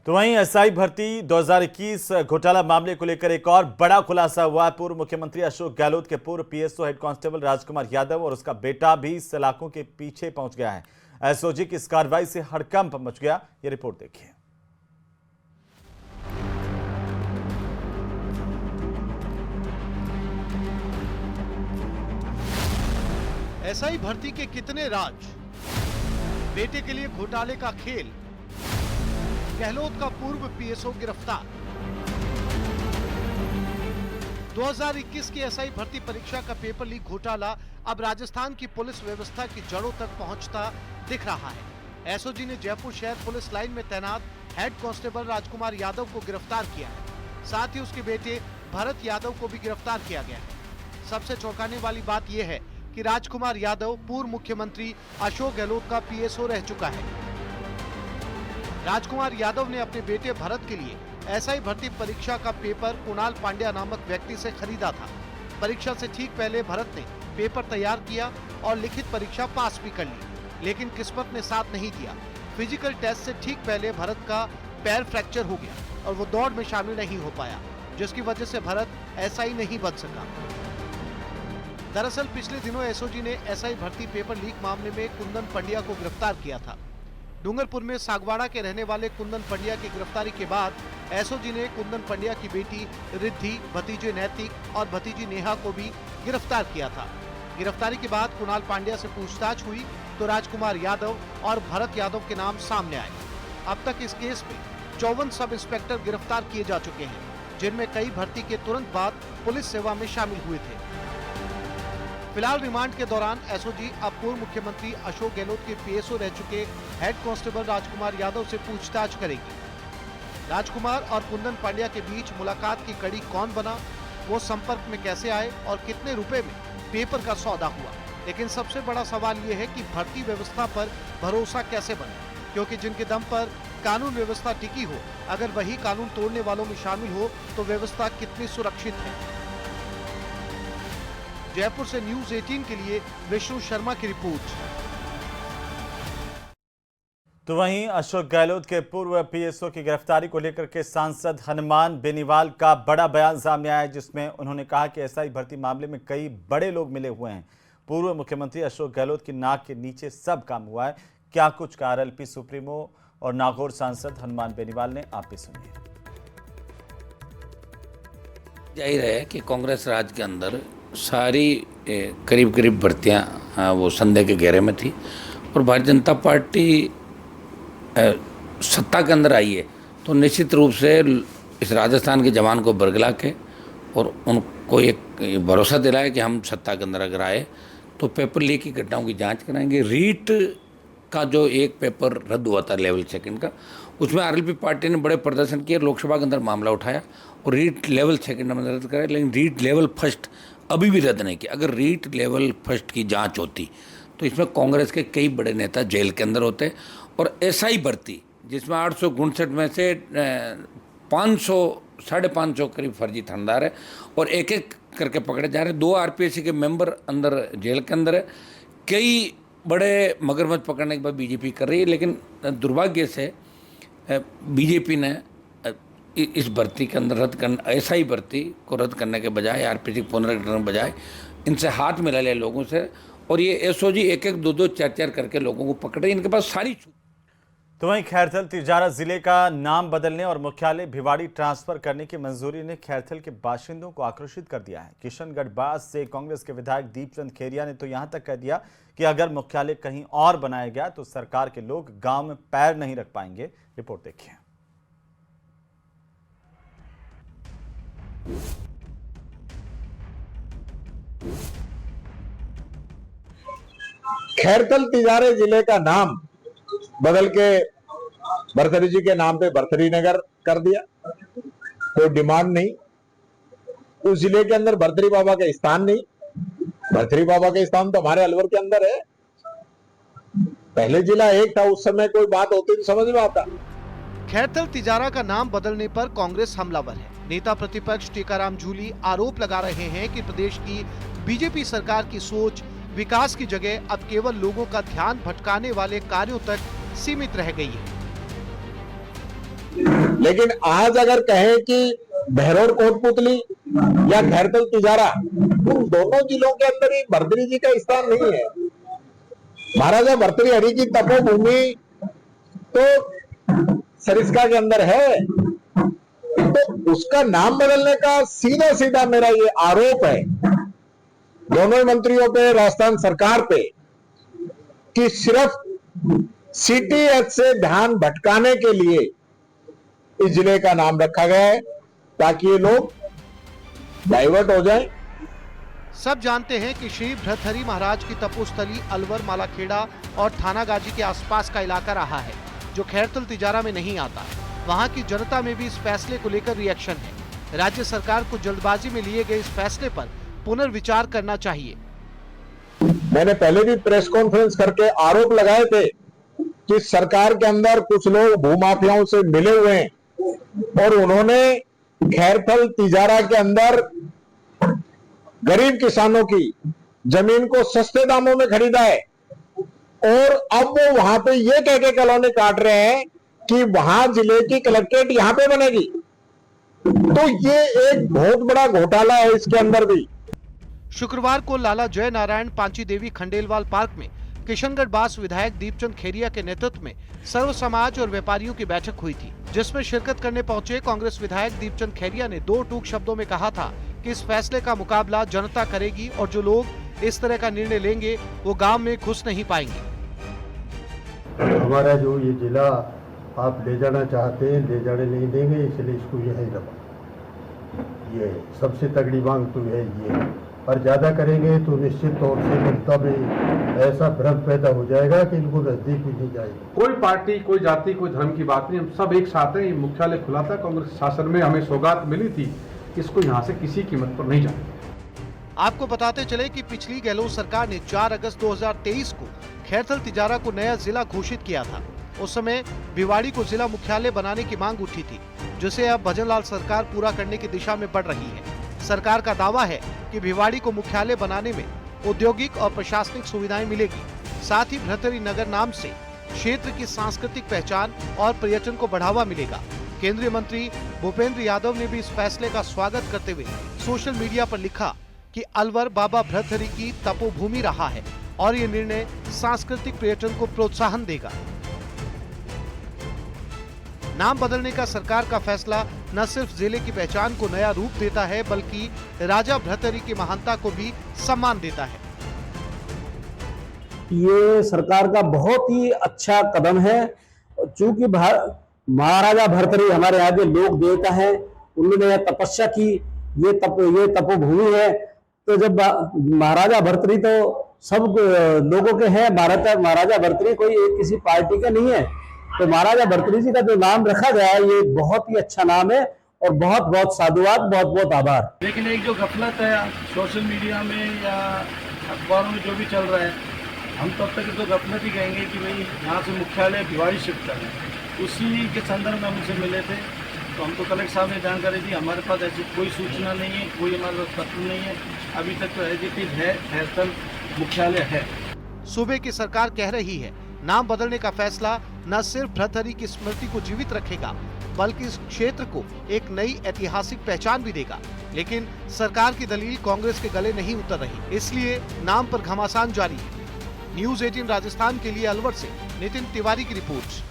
तो वहीं एसआई भर्ती 2021 घोटाला मामले को लेकर एक और बड़ा खुलासा हुआ है। पूर्व मुख्यमंत्री अशोक गहलोत के पूर्व PSO head constable Rajkumar Yadav और उसका बेटा भी सलाखों के पीछे पहुंच गया है। एसओजी की इस कार्रवाई से हड़कंप मच गया। ये रिपोर्ट देखिए। एसआई भर्ती के कितने राज, बेटे के लिए घोटाले का खेल, गहलोत का पूर्व पीएसओ गिरफ्तार। 2021 की एसआई भर्ती परीक्षा का पेपर लीक घोटाला अब राजस्थान की पुलिस व्यवस्था की जड़ों तक पहुंचता दिख रहा है। एसओजी ने जयपुर शहर पुलिस लाइन में तैनात हेड कांस्टेबल राजकुमार यादव को गिरफ्तार किया है। साथ ही उसके बेटे भरत यादव को भी गिरफ्तार किया गया है। सबसे चौंकाने वाली बात यह है कि राजकुमार यादव पूर्व मुख्यमंत्री अशोक गहलोत का पीएसओ रह चुका है। राजकुमार यादव ने अपने बेटे भरत के लिए एसआई भर्ती परीक्षा का पेपर कुणाल पांड्या नामक व्यक्ति से खरीदा था। परीक्षा से ठीक पहले भरत ने पेपर तैयार किया और लिखित परीक्षा पास भी कर ली, लेकिन किस्मत ने साथ नहीं दिया। फिजिकल टेस्ट से ठीक पहले भरत का पैर फ्रैक्चर हो गया और वो दौड़ में शामिल नहीं हो पाया, जिसकी वजह से भरत एसआई नहीं बन सका। दरअसल पिछले दिनों एसओजी ने एसआई भर्ती पेपर लीक मामले में कुंदन पंड्या को गिरफ्तार किया था। डूंगरपुर में सागवाड़ा के रहने वाले कुंदन पंड्या की गिरफ्तारी के बाद एसओजी ने कुंदन पंड्या की बेटी रिद्धि, भतीजे नैतिक और भतीजी नेहा को भी गिरफ्तार किया था। गिरफ्तारी के बाद कुणाल पांड्या से पूछताछ हुई तो राजकुमार यादव और भरत यादव के नाम सामने आए। अब तक इस केस में 54 सब इंस्पेक्टर गिरफ्तार किए जा चुके हैं, जिनमें कई भर्ती के तुरंत बाद पुलिस सेवा में शामिल हुए थे। फिलहाल रिमांड के दौरान एसओजी अब पूर्व मुख्यमंत्री अशोक गहलोत के पीएसओ रह चुके हेड कांस्टेबल राजकुमार यादव से पूछताछ करेगी। राजकुमार और कुंदन पांड्या के बीच मुलाकात की कड़ी कौन बना, वो संपर्क में कैसे आए और कितने रुपए में पेपर का सौदा हुआ। लेकिन सबसे बड़ा सवाल ये है कि भर्ती व्यवस्था पर भरोसा कैसे बने, क्योंकि जिनके दम पर कानून व्यवस्था टिकी हो, अगर वही कानून तोड़ने वालों में शामिल हो तो व्यवस्था कितनी सुरक्षित है। जयपुर से न्यूज़ 18 के लिए विष्णु शर्मा की रिपोर्ट। तो वहीं अशोक गहलोत के पूर्व पीएसओ की गिरफ्तारी को लेकर के सांसद हनुमान बेनीवाल का बड़ा बयान सामने आया, जिसमें उन्होंने कहा कि एसआई भर्ती मामले में कई बड़े लोग मिले हुए हैं। पूर्व मुख्यमंत्री अशोक गहलोत की नाक के नीचे सब काम हुआ है। क्या कुछ कहा आरएलपी सुप्रीमो और नागौर सांसद हनुमान बेनीवाल ने, आप भी सुनिए। जाहिर है कि कांग्रेस राज के अंदर सारी करीब करीब भर्तियाँ वो संदेह के घेरे में थी और भारतीय जनता पार्टी सत्ता के अंदर आई है तो निश्चित रूप से इस राजस्थान के जवान को बरगला के और उनको एक भरोसा दिलाया कि हम सत्ता के अंदर अगर आए तो पेपर लीक की घटनाओं की जांच कराएंगे। रीट का जो एक पेपर रद्द हुआ था लेवल सेकंड का, उसमें आरएलपी पार्टी ने बड़े प्रदर्शन किए, लोकसभा के अंदर मामला उठाया और रीट लेवल सेकंड में रद्द कराया, लेकिन रीट लेवल फर्स्ट अभी भी रद्द नहीं किया। अगर रीट लेवल फर्स्ट की जांच होती तो इसमें कांग्रेस के कई बड़े नेता जेल के अंदर होते और एसआई भर्ती जिसमें 859 में से 500 550 करीब फर्जी थानेदार है और एक एक करके पकड़े जा रहे हैं। 2 आरपीएससी के मेंबर अंदर जेल के अंदर है। कई बड़े मगरमच्छ पकड़ने के बाद बीजेपी कर रही है, लेकिन दुर्भाग्य से बीजेपी ने इस भर्ती के अंदर एसआई भर्ती को रद्द करने के बजाय, आरपीएससी पुनर्गठन के बजाय इनसे हाथ मिला लिया लोगों से और ये एसओजी एक एक दो 4 करके लोगों को पकड़ रही है। इनके पास सारी तो वहीं खैरथल तिजारा जिले का नाम बदलने और मुख्यालय भिवाड़ी ट्रांसफर करने की मंजूरी ने खैरथल के बाशिंदों को आक्रोशित कर दिया है। किशनगढ़ बास से कांग्रेस के विधायक दीपचंद खेरिया ने तो यहां तक कह दिया कि अगर मुख्यालय कहीं और बनाया गया तो सरकार के लोग गांव में पैर नहीं रख पाएंगे। रिपोर्ट देखिए। खैरथल तिजारे जिले का नाम बदल के भरथरी जी के नाम पे भरथरी नगर कर दिया। कोई डिमांड नहीं, उस जिले के अंदर भरथरी बाबा का स्थान नहीं। भरथरी बाबा का स्थान तो हमारे अलवर के अंदर है। पहले जिला एक था, उस समय कोई बात होती तो समझ में आता। खैरथल तिजारा का नाम बदलने पर कांग्रेस हमलावर है। नेता प्रतिपक्ष टीकाराम जूली आरोप लगा रहे हैं कि प्रदेश की बीजेपी सरकार की सोच विकास की जगह अब केवल लोगों का ध्यान भटकाने वाले कार्यों तक सीमित रह गई है। लेकिन आज अगर कहें कि बहरौर कोटपुतली या खैरतल तिजारा, उन दोनों जिलों के अंदर ही भर्तरी जी का स्थान नहीं है। महाराजा भर्तृहरि की तपोभूमि तो सरिस्का के अंदर है, तो उसका नाम बदलने का सीधा सीधा मेरा ये आरोप है दोनों ही मंत्रियों पे, राजस्थान सरकार पे, कि सिर्फ सीटीएच से ध्यान भटकाने के लिए इस जिले का नाम रखा गया है ताकि ये लोग डाइवर्ट हो जाएं। सब जानते हैं कि श्री भर्तृहरि महाराज की तपोस्थली अलवर, मालाखेड़ा और थानागाजी के आसपास का इलाका रहा है, जो खैरतल तिजारा में नहीं आता। वहां की जनता में भी इस फैसले को लेकर रिएक्शन है। राज्य सरकार को जल्दबाजी में लिए गए इस फैसले पर पुनर्विचार करना चाहिए। मैंने पहले भी प्रेस कॉन्फ्रेंस करके आरोप लगाए थे कि सरकार के अंदर कुछ लोग भूमाफियाओं से मिले हुए हैं और उन्होंने खैरतल तिजारा के अंदर गरीब किसानों की जमीन को सस्ते दामों में खरीदा है और अब वो वहां पे ये कह के कॉलोनी काट रहे हैं कि वहां जिले की कलेक्ट्रेट यहां पे बनेगी। तो ये एक बहुत बड़ा घोटाला है इसके अंदर भी। शुक्रवार को लाला जय नारायण पांची देवी खंडेलवाल पार्क में किशनगढ़ बास विधायक दीपचंद खेरिया के नेतृत्व में सर्व समाज और व्यापारियों की बैठक हुई थी, जिसमें शिरकत करने पहुंचे कांग्रेस विधायक दीपचंद खेरिया ने दो टूक शब्दों में कहा था कि इस फैसले का मुकाबला जनता करेगी और जो लोग इस तरह का निर्णय लेंगे वो गांव में घुस नहीं पाएंगे। हमारा जो ये जिला आप ले जाना चाहते हैं, ले जाने नहीं देंगे, इसलिए इसको यही रखो। ये सबसे तगड़ी मांग तो है ये, और ज़्यादा करेंगे तो निश्चित तौर से जनता में ऐसा भ्रम पैदा हो जाएगा कि इनको नजदीक भी नहीं जाएगी। कोई पार्टी, कोई जाति, कोई धर्म की बात नहीं, हम सब एक साथ हैं। ये मुख्यालय खुला था, कांग्रेस शासन में हमें सौगात मिली थी, इसको यहाँ से किसी कीमत पर नहीं जाए। आपको बताते चले कि पिछली गहलोत सरकार ने 4 अगस्त 2023 को खैरतल तिजारा को नया जिला घोषित किया था। उस समय भिवाड़ी को जिला मुख्यालय बनाने की मांग उठी थी, जिसे अब भजनलाल सरकार पूरा करने की दिशा में बढ़ रही है। सरकार का दावा है कि भिवाड़ी को मुख्यालय बनाने में औद्योगिक और प्रशासनिक सुविधाएं मिलेगी। साथ ही भर्तृहरि नगर नाम से क्षेत्र की सांस्कृतिक पहचान और पर्यटन को बढ़ावा मिलेगा। केंद्रीय मंत्री भूपेंद्र यादव ने भी इस फैसले का स्वागत करते हुए सोशल मीडिया पर लिखा कि अलवर बाबा भर्तृहरि की तपोभूमि रहा है और ये निर्णय सांस्कृतिक पर्यटन को प्रोत्साहन देगा। नाम बदलने का सरकार का फैसला न सिर्फ जिले की पहचान को नया रूप देता है, बल्कि राजा भर्तृहरि की महानता को भी सम्मान देता है। ये सरकार का बहुत ही अच्छा कदम है, चूंकि महाराजा भर्तृहरि हमारे यहाँ के लोक देवता है, उन्होंने तपस्या की, ये तपोभूमि है। तो जब महाराजा भर्तृहरि तो सब लोगों के हैं, महाराजा भर्तृहरि कोई एक किसी पार्टी का नहीं है, तो महाराजा भर्तृहरि जी का जो नाम रखा गया है ये बहुत ही अच्छा नाम है और बहुत बहुत साधुवाद, बहुत बहुत आभार। लेकिन एक जो गफलत है सोशल मीडिया में या अखबारों में जो भी चल रहा है, हम तब तक तो गफलत ही कहेंगे कि भाई यहाँ से मुख्यालय भिवाड़ी शिफ्ट कर रहे हैं। उसी के संदर्भ में हम उनसे मिले थे, तो हमको कलेक्टर साहब ने जानकारी दी, हमारे पास ऐसी कोई सूचना नहीं है, कोई हमारे पास पत्र नहीं है, अभी तक तो एज इट इज है, खैरतल मुख्यालय है। सूबे की सरकार कह रही है नाम बदलने का फैसला न सिर्फ भर्तृहरि की स्मृति को जीवित रखेगा, बल्कि इस क्षेत्र को एक नई ऐतिहासिक पहचान भी देगा। लेकिन सरकार की दलील कांग्रेस के गले नहीं उतर रही, इसलिए नाम पर घमासान जारी है। न्यूज़ 18 राजस्थान के लिए अलवर से नितिन तिवारी की रिपोर्ट।